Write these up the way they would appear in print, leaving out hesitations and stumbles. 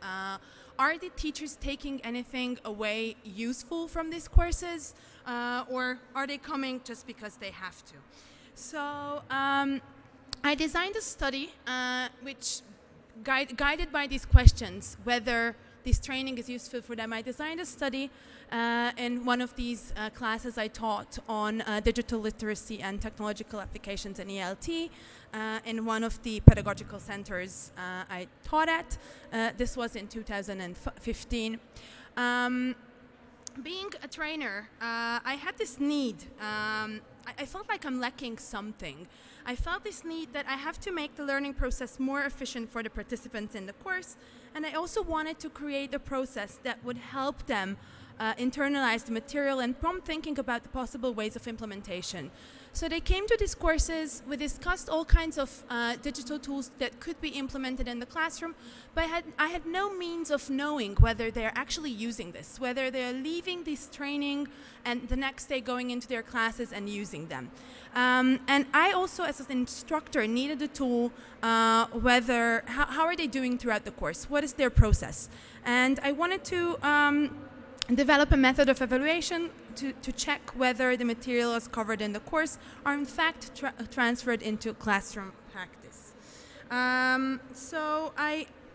Are the teachers taking anything away useful from these courses, or are they coming just because they have to? So I designed a study which guided by these questions, whether this training is useful for them. I designed a study in one of these classes I taught on digital literacy and technological applications in ELT in one of the pedagogical centers I taught at. This was in 2015. Being a trainer, I had this need. I felt like I'm lacking something. I felt this need that I have to make the learning process more efficient for the participants in the course, and I also wanted to create a process that would help them internalize the material and prompt thinking about the possible ways of implementation. So they came to these courses, we discussed all kinds of digital tools that could be implemented in the classroom, but I had no means of knowing whether they're actually using this, whether they're leaving this training and the next day going into their classes and using them. And I also, as an instructor, needed a tool, how are they doing throughout the course? What is their process? And I wanted to develop a method of evaluation to check whether the materials covered in the course are in fact transferred into classroom practice.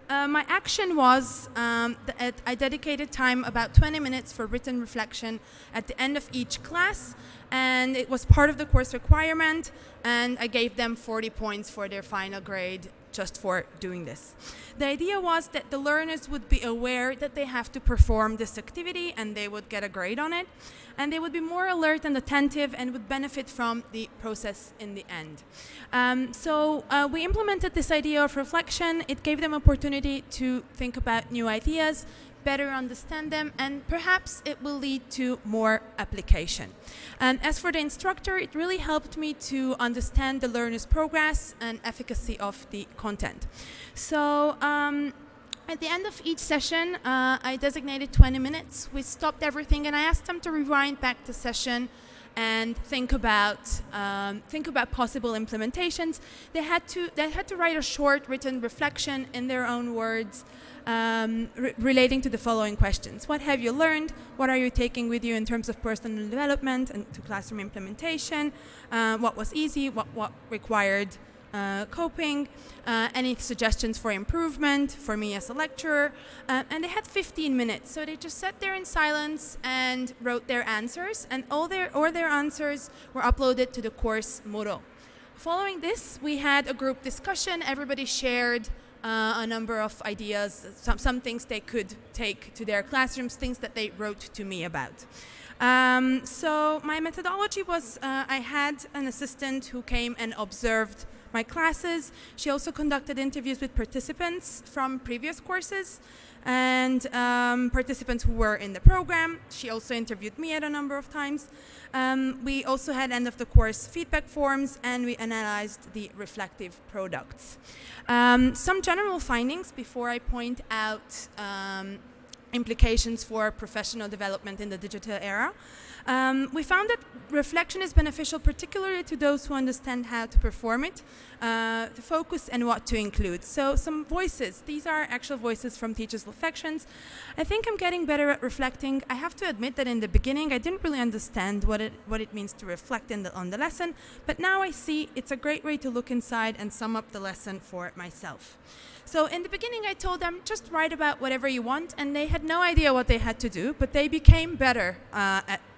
My action was that I dedicated time, about 20 minutes, for written reflection at the end of each class, and it was part of the course requirement, and I gave them 40 points for their final grade just for doing this. The idea was that the learners would be aware that they have to perform this activity and they would get a grade on it, and they would be more alert and attentive and would benefit from the process in the end. We implemented this idea of reflection. It gave them opportunity to think about new ideas, better understand them, and perhaps it will lead to more application. And as for the instructor, it really helped me to understand the learner's progress and efficacy of the content. So at the end of each session, I designated 20 minutes. We stopped everything and I asked them to rewind back the session and think about possible implementations. They had to write a short written reflection in their own words, relating to the following questions. What have you learned? What are you taking with you in terms of personal development and to classroom implementation? What was easy? What required coping? Any suggestions for improvement for me as a lecturer? And they had 15 minutes, so they just sat there in silence and wrote their answers, and all their answers were uploaded to the course Moodle. Following this, we had a group discussion. Everybody shared a number of ideas, some things they could take to their classrooms, things that they wrote to me about. So my methodology was I had an assistant who came and observed my classes. She also conducted interviews with participants from previous courses and participants who were in the program. She also interviewed me at a number of times. We also had end of the course feedback forms, and we analyzed the reflective products. Some general findings before I point out implications for professional development in the digital era. We found that reflection is beneficial particularly to those who understand how to perform it, to focus and what to include. So some voices, these are actual voices from teachers' reflections. I think I'm getting better at reflecting. I have to admit that in the beginning I didn't really understand what it means to reflect on the lesson, but now I see it's a great way to look inside and sum up the lesson for myself. So in the beginning I told them, just write about whatever you want, and they had no idea what they had to do, but they became better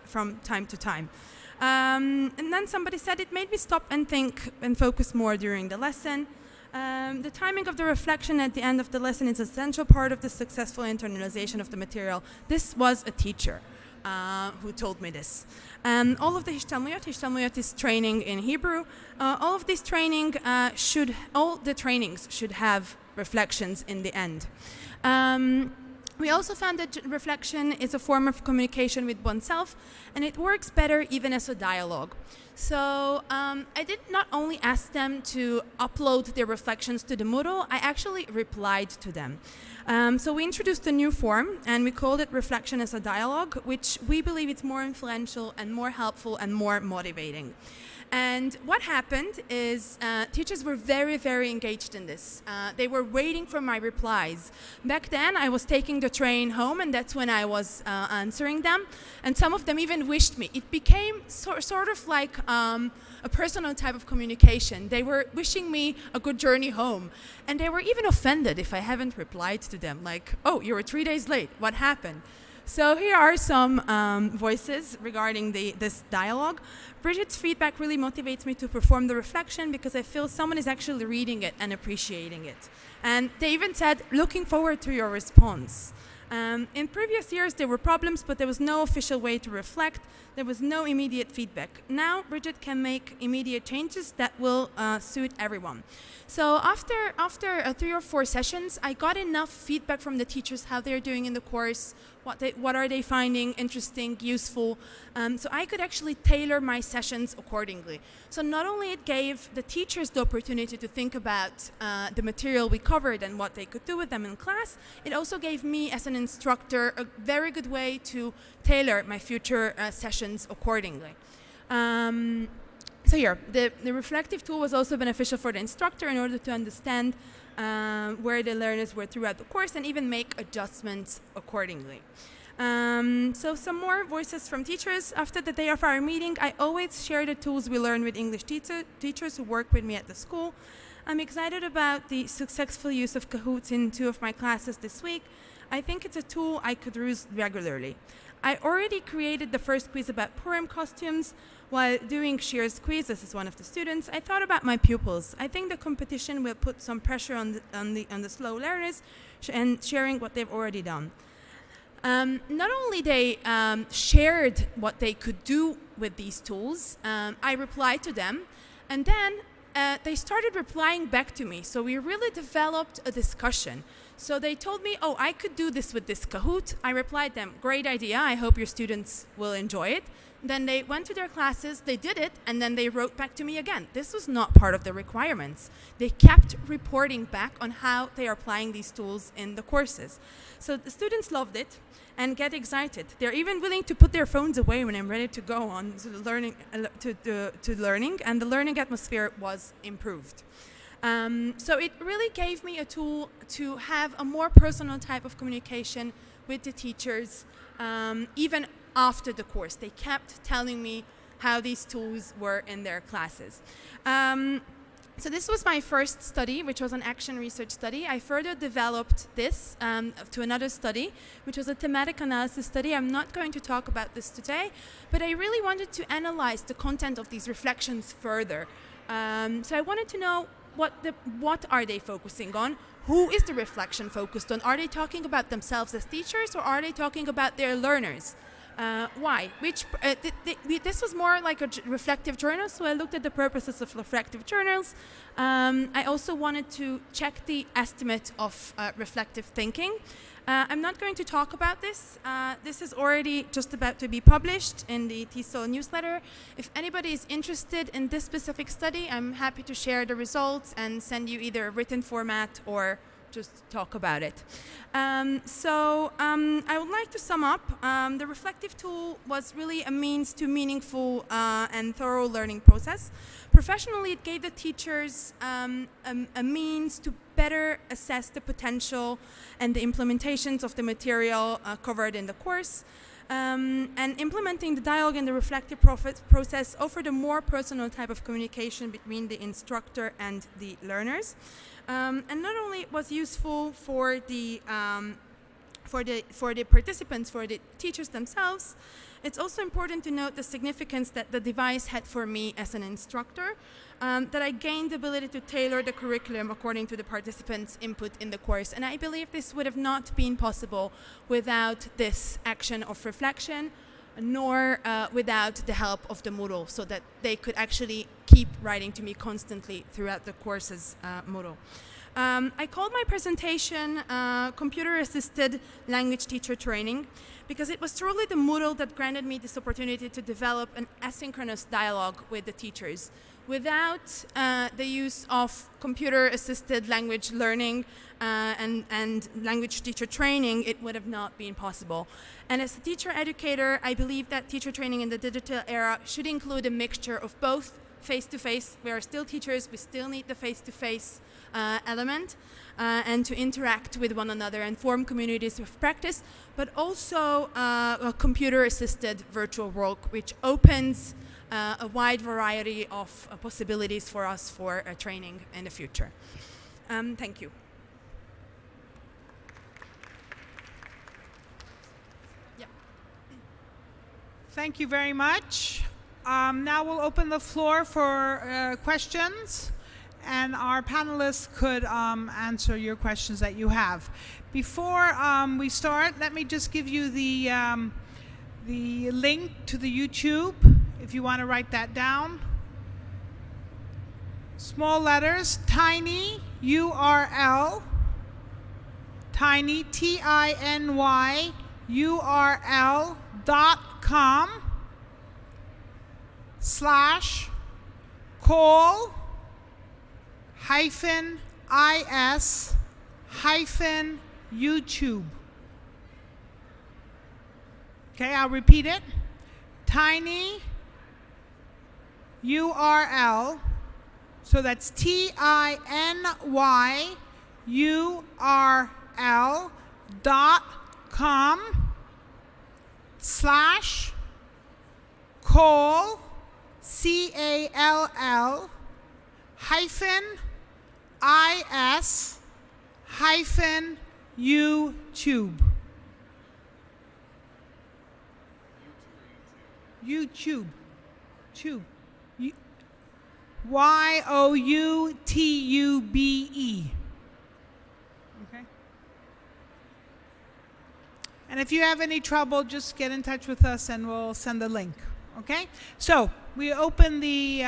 from time to time. And then somebody said it made me stop and think and focus more during the lesson. The timing of the reflection at the end of the lesson is an essential part of the successful internalization of the material. This was a teacher who told me this. All of the Hishtalmuyot is training in Hebrew. All of this training all the trainings should have reflections in the end. We also found that reflection is a form of communication with oneself, and it works better even as a dialogue. So I did not only ask them to upload their reflections to the Moodle, I actually replied to them. So we introduced a new form, and we called it Reflection as a Dialogue, which we believe it's more influential and more helpful and more motivating. And what happened is teachers were very, very engaged in this. They were waiting for my replies. Back then, I was taking the train home, and that's when I was answering them. And some of them even wished me. It became sort of like a personal type of communication. They were wishing me a good journey home. And they were even offended if I haven't replied to them. Like, oh, you were 3 days late. What happened? So here are some voices regarding this dialogue. Bridget's feedback really motivates me to perform the reflection because I feel someone is actually reading it and appreciating it. And they even said, looking forward to your response. In previous years, there were problems, but there was no official way to reflect. There was no immediate feedback. Now, Bridget can make immediate changes that will suit everyone. So after 3 or 4 sessions, I got enough feedback from the teachers, how they're doing in the course, what are they finding interesting, useful, so I could actually tailor my sessions accordingly. So not only it gave the teachers the opportunity to think about the material we covered and what they could do with them in class, it also gave me as an instructor a very good way to tailor my future sessions accordingly. So here, the reflective tool was also beneficial for the instructor in order to understand where the learners were throughout the course and even make adjustments accordingly. So some more voices from teachers. After the day of our meeting, I always share the tools we learn with English teachers who work with me at the school. I'm excited about the successful use of Kahoots in 2 of my classes this week. I think it's a tool I could use regularly. I already created the first quiz about Purim costumes. While doing Shear's quiz, this is one of the students, I thought about my pupils. I think the competition will put some pressure on the slow learners and sharing what they've already done. Not only they shared what they could do with these tools, I replied to them, and then they started replying back to me. So we really developed a discussion. So they told me, oh, I could do this with this Kahoot. I replied them, great idea. I hope your students will enjoy it. Then they went to their classes, they did it, and then they wrote back to me again. This was not part of the requirements. They kept reporting back on how they are applying these tools in the courses. So the students loved it and get excited. They're even willing to put their phones away when I'm ready to go on to learning, and the learning atmosphere was improved. So it really gave me a tool to have a more personal type of communication with the teachers, even after the course. They kept telling me how these tools were in their classes. So this was my first study, which was an action research study. I further developed this to another study, which was a thematic analysis study. I'm not going to talk about this today, but I really wanted to analyze the content of these reflections further. So I wanted to know what are they focusing on? Who is the reflection focused on? Are they talking about themselves as teachers, or are they talking about their learners? Why? This was more like a reflective journal, so I looked at the purposes of reflective journals. I also wanted to check the estimate of reflective thinking. I'm not going to talk about this. This is already just about to be published in the TESOL newsletter. If anybody is interested in this specific study, I'm happy to share the results and send you either a written format or just talk about it. I would like to sum up. The reflective tool was really a means to meaningful and thorough learning process. Professionally, it gave the teachers a means to better assess the potential and the implementations of the material covered in the course. And implementing the dialogue and the reflective process offered a more personal type of communication between the instructor and the learners. And not only it was useful for the participants, for the teachers themselves, it's also important to note the significance that the device had for me as an instructor, that I gained the ability to tailor the curriculum according to the participants' input in the course. And I believe this would have not been possible without this action of reflection, nor without the help of the Moodle, so that they could actually keep writing to me constantly throughout the course's Moodle. I called my presentation Computer-Assisted Language Teacher Training because it was truly the Moodle that granted me this opportunity to develop an asynchronous dialogue with the teachers. Without the use of computer-assisted language learning and language teacher training, it would have not been possible. And as a teacher educator, I believe that teacher training in the digital era should include a mixture of both face-to-face. We are still teachers, we still need the face-to-face element, and to interact with one another and form communities of practice, but also a computer-assisted virtual world, which opens a wide variety of possibilities for us for training in the future. Thank you. Yeah. Thank you very much. Now we'll open the floor for questions, and our panelists could answer your questions that you have. Before we start, let me just give you the link to the YouTube, if you want to write that down. Small letters, tiny URL, tiny TINY URL.com /call -is -YouTube. Okay, I'll repeat it. Tiny URL, so that's TINYURL.com /call CALL -is -YouTube. YouTube. Tube. YOUTUBE. Okay. And if you have any trouble, just get in touch with us and we'll send the link. Okay? So we open the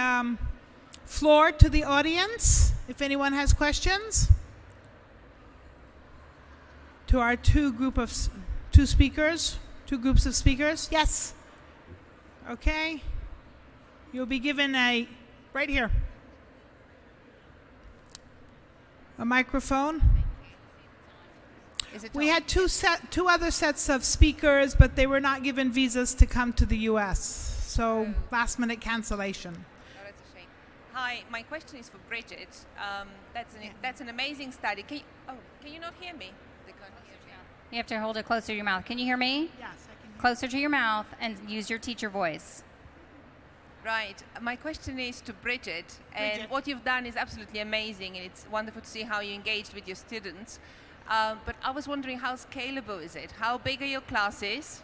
floor to the audience if anyone has questions to our two groups of speakers. Yes. Okay. You'll be given right here, a microphone. We had two other sets of speakers, but they were not given visas to come to the U.S. So last minute cancellation. Oh, that's a shame. Hi, my question is for Bridget. That's an amazing study. Can you not hear me? They can't hear me. You have to hold it closer to your mouth. Can you hear me? Yes, I can hear. Closer to your mouth and use your teacher voice. Right. My question is to Bridget. And what you've done is absolutely amazing, and it's wonderful to see how you engaged with your students. But I was wondering, how scalable is it? How big are your classes?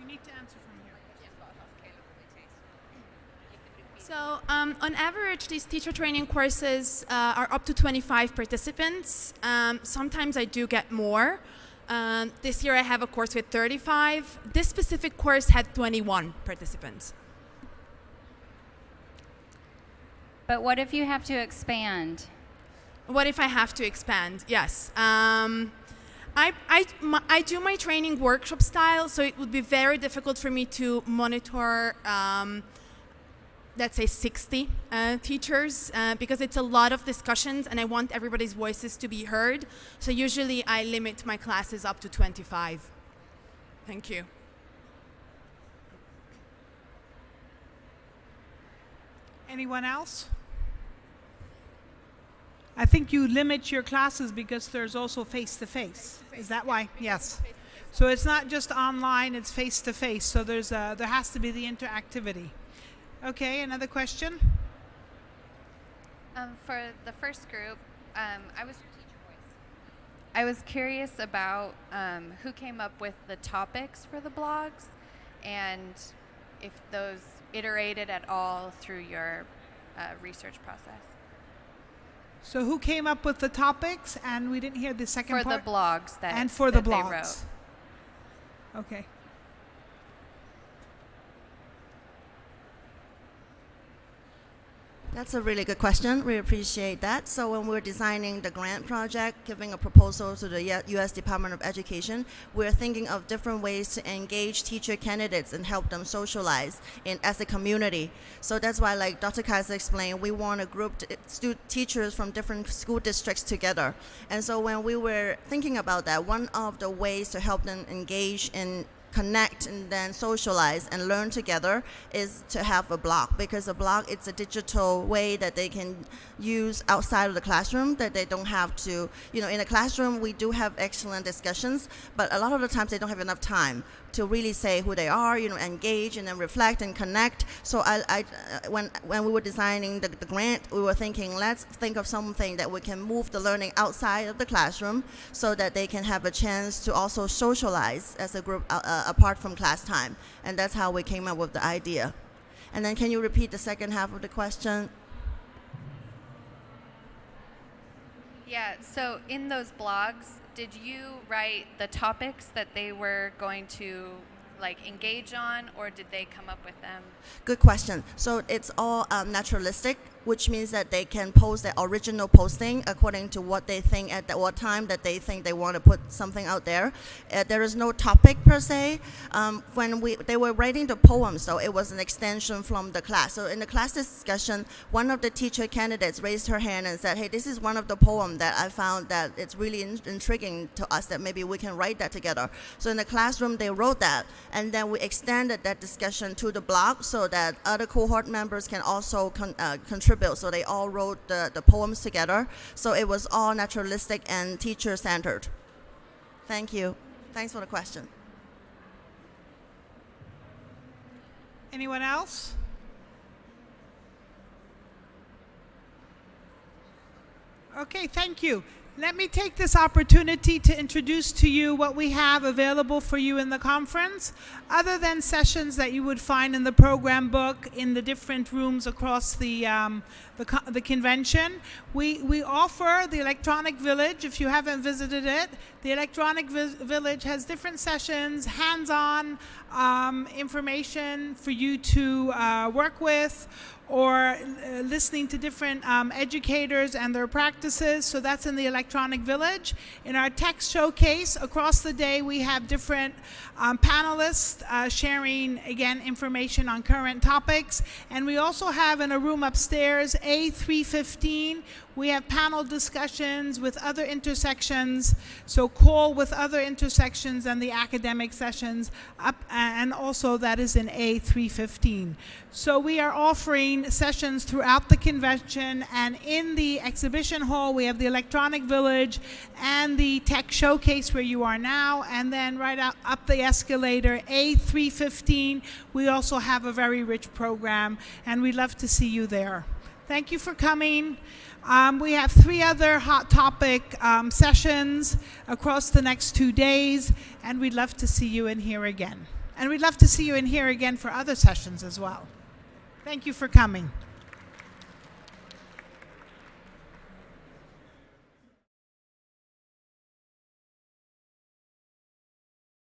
You need to answer from here. So on average, these teacher training courses are up to 25 participants. Sometimes I do get more. This year I have a course with 35. This specific course had 21 participants. But what if you have to expand? What if I have to expand? Yes. I do my training workshop style, so it would be very difficult for me to monitor let's say 60 teachers because it's a lot of discussions and I want everybody's voices to be heard. So usually I limit my classes up to 25. Thank you. Anyone else? I think you limit your classes because there's also face-to-face. Is that why? Yes. So it's not just online, it's face-to-face. So there has to be the interactivity. Okay, another question? For the first group, I was curious about who came up with the topics for the blogs and if those iterated at all through your research process. So who came up with the topics? And we didn't hear the second part? For the blogs that and for the that blogs. they wrote. Okay. That's a really good question. We appreciate that. So when we're designing the grant project, giving a proposal to the U.S. Department of Education, we're thinking of different ways to engage teacher candidates and help them socialize as a community. So that's why, like Dr. Kaiser explained, we want to group teachers from different school districts together. And so when we were thinking about that, one of the ways to help them engage in connect and then socialize and learn together is to have a blog, because a blog, it's a digital way that they can use outside of the classroom, that they don't have to, in a classroom we do have excellent discussions, but a lot of the times they don't have enough time to really say who they are, engage and then reflect and connect. So when we were designing the grant, we were thinking, let's think of something that we can move the learning outside of the classroom so that they can have a chance to also socialize as a group apart from class time. And that's how we came up with the idea. And then can you repeat the second half of the question? Yeah, so in those blogs, did you write the topics that they were going to engage on, or did they come up with them? Good question. So it's all naturalistic, which means that they can post their original posting according to what they think at what time that they think they want to put something out there. There is no topic per se. When they were writing the poems, though, it was an extension from the class. So in the class discussion, one of the teacher candidates raised her hand and said, hey, this is one of the poems that I found that it's really intriguing to us, that maybe we can write that together. So in the classroom, they wrote that, and then we extended that discussion to the blog so that other cohort members can also contribute. So they all wrote the poems together. So it was all naturalistic and teacher-centered. Thank you. Thanks for the question. Anyone else? Okay, thank you. Let me take this opportunity to introduce to you what we have available for you in the conference. Other than sessions that you would find in the program book in the different rooms across the convention, we offer the Electronic Village. If you haven't visited it, the Electronic Village has different sessions, hands-on information for you to work with, or listening to different educators and their practices. So that's in the Electronic Village. In our tech showcase, across the day, we have different panelists sharing, again, information on current topics. And we also have in a room upstairs, A315, we have panel discussions with other intersections, so call with other intersections and the academic sessions, and also that is in A315. So we are offering sessions throughout the convention, and in the exhibition hall we have the Electronic Village and the Tech Showcase where you are now, and then right up the escalator, A315, we also have a very rich program, and we'd love to see you there. Thank you for coming. We have 3 other hot topic sessions across the next 2 days, and we'd love to see you in here again. And we'd love to see you in here again for other sessions as well. Thank you for coming.